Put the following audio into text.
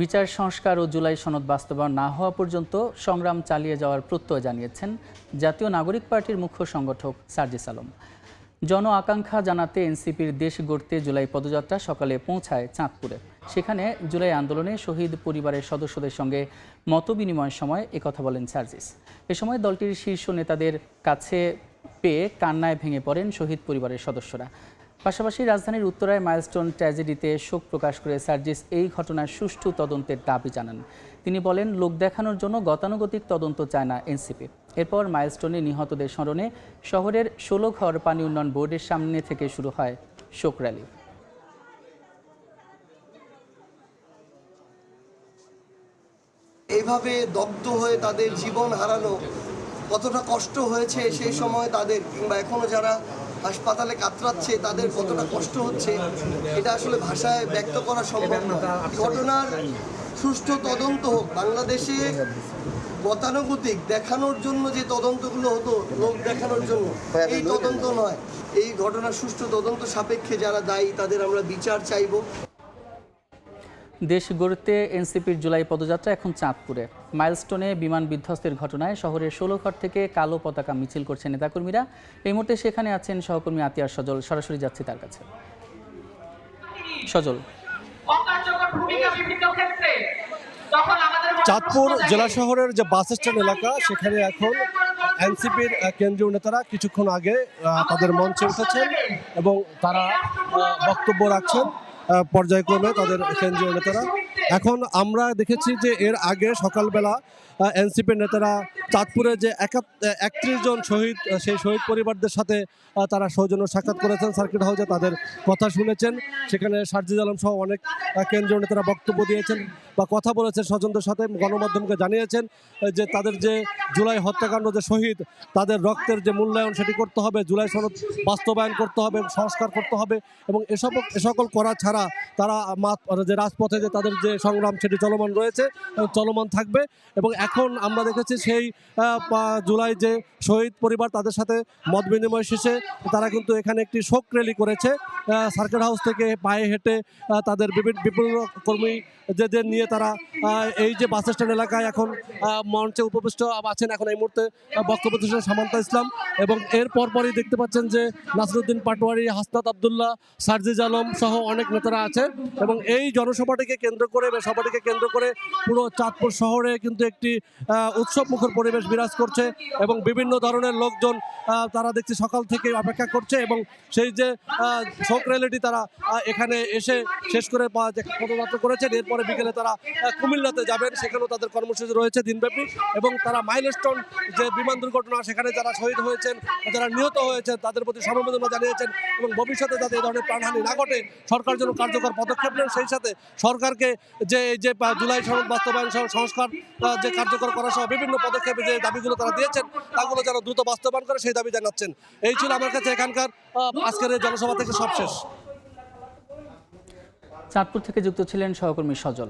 বিচার সংস্কার ও জুলাই সনদ বাস্তবায়ন না হওয়া পর্যন্ত সংগ্রাম চালিয়ে যাওয়ার প্রত্যয় জানিয়েছেন জাতীয় নাগরিক পার্টির মুখ্য সংগঠক সার্জিস আলম। জন আকাঙ্ক্ষা জানাতে এনসিপির দেশ গড়তে জুলাই পদযাত্রা সকালে পৌঁছায় চাঁদপুরে। সেখানে জুলাই আন্দোলনে শহীদ পরিবারের সদস্যদের সঙ্গে মতবিনিময়ের সময় একথা বলেন সার্জিস। এ সময় দলটির শীর্ষ নেতাদের কাছে পেয়ে কান্নায় ভেঙে পড়েন শহীদ পরিবারের সদস্যরা। পাশাপাশি রাজধানীর উত্তরায় মাইলস্টোন ট্র্যাজেডিতে শোক প্রকাশ করে সার্জিস এই ঘটনার সুষ্ঠু তদন্তের দাবি জানান। তিনি বলেন, লোক দেখানোর জন্য গতানুগতিক তদন্ত চায় না এনসিপি। এরপর মাইলস্টোনে নিহতদের স্মরণে শহরের ১৬ ঘর পানি উন্নয়ন বোর্ডের সামনে থেকে শুরু হয় শোক র্যালি। এইভাবে দগ্ধ হয়ে তাদের জীবন হারানো কতটা কষ্ট হয়েছে সেই সময় তাদের, কিংবা এখনো যারা হাসপাতালে কাতরাচ্ছে তাদের কতটা কষ্ট হচ্ছে, এটা আসলে ভাষায় ব্যক্ত করা সম্ভব না। ঘটনার সুষ্ঠু তদন্ত হোক। বাংলাদেশে গতানুগতিক দেখানোর জন্য যে তদন্তগুলো হতো, লোক দেখানোর জন্য, এই তদন্ত নয়। এই ঘটনার সুষ্ঠু তদন্ত সাপেক্ষে যারা দায়ী তাদের আমরা বিচার চাইব। দেশ গড়তে এনসিপির জুলাই পদযাত্রা এখন চাঁদপুরে। মাইলস্টোনে বিমান বিধ্বস্তের ঘটনায় শহরের ১৬ ঘর থেকে কালো পতাকা মিছিল করছে নেতাকর্মীরা। এই মুহূর্তে সেখানে আছেন সহকর্মী আতিয়ার সজল। সরাসরি যাচ্ছি তার কাছে। সজল, চাঁদপুর জেলা শহরের যে বাস স্ট্যান্ড এলাকা, সেখানে এখন এনসিপির কেন্দ্রীয় নেতারা কিছুক্ষণ আগে তাদের মঞ্চে উঠেছেন এবং তারা বক্তব্য রাখছেন পর্যায়ক্রমে তাদের কেন্দ্রীয় নেতারা। এখন আমরা দেখেছি যে এর আগে সকালবেলা এনসিপির নেতারা চাঁদপুরে যে ৩১ জন শহীদ, সেই শহীদ পরিবারদের সাথে তারা সৌজন্য সাক্ষাৎ করেছেন সার্কিট হাউসে, তাদের কথা শুনেছেন। সেখানে সার্জিস আলম সহ অনেক কেন্দ্রীয় নেতারা বক্তব্য দিয়েছেন বা কথা বলেছেন স্বজনদের সাথে, গণমাধ্যমকে জানিয়েছেন যে তাদের যে জুলাই হত্যাকাণ্ড যে শহীদ, তাদের রক্তের যে মূল্যায়ন সেটি করতে হবে, জুলাই সনদ বাস্তবায়ন করতে হবে, সংস্কার করতে হবে এবং এ সকল করা ছাড়া তারা যে রাজপথে যে তাদের যে সংগ্রাম সেটি চলমান রয়েছে, চলমান থাকবে। এবং এখন আমরা দেখেছি সেই জুলাই যে শহীদ পরিবার, তাদের সাথে মত বিনিময় শেষে তারা কিন্তু এখানে একটি শোক র্যালি করেছে। সার্কিট হাউস থেকে পায়ে হেঁটে তাদের বিপুল কর্মী যে নিয়ে তারা এই যে বাস স্ট্যান্ড এলাকায় এখন মঞ্চে উপবিষ্ট আছেন। এখন এই মুহূর্তে বক্তব্য দিচ্ছেন সামান্তা ইসলাম এবং এর পরপরই দেখতে পাচ্ছেন যে নাসিরউদ্দিন পাটোয়ারি, হাসনাত আবদুল্লাহ, সার্জিস আলম সহ অনেক নেতারা আছে। এবং এই জনসভাটিকে কেন্দ্র করে বা সভাটিকে কেন্দ্র করে পুরো চাঁদপুর শহরে কিন্তু একটি উৎসবমুখর পরিবেশ বিরাজ করছে এবং বিভিন্ন ধরনের লোকজন তারা দেখছি সকাল থেকে অপেক্ষা করছে এবং সেই যে শোক র্যালিটি তারা এখানে এসে শেষ করে পদযাত্রা করেছেন। এরপরে বিকেলে তারা কুমিল্লাতে যাবেন, সেখানেও তাদের কর্মসূচি রয়েছে দিনব্যাপী। এবং তারা মাইলস্টোন যে বিমান দুর্ঘটনা, সেখানে যারা শহীদ হয়েছেন, যারা নিহত হয়েছেন, তাদের প্রতি সমবেদনা জানিয়েছেন এবং ভবিষ্যতে যাতে এই ধরনের প্রাণহানি না ঘটে সরকার যেন কার্যকর পদক্ষেপ নেন, সেই সাথে সরকারকে যে এই যে জুলাই সনদ বাস্তবায়ন সহ সংস্কার যে কার্যকর করা সহ বিভিন্ন পদক্ষেপে যে দাবিগুলো তারা দিয়েছেন, তাগুলো যেন দ্রুত বাস্তবায়ন করে সেই দাবি জানাচ্ছেন। এই ছিল আমার কাছে এখানকার আজকের এই জনসভা থেকে সবশেষ। চাঁদপুর থেকে যুক্ত ছিলেন সহকর্মী সজল।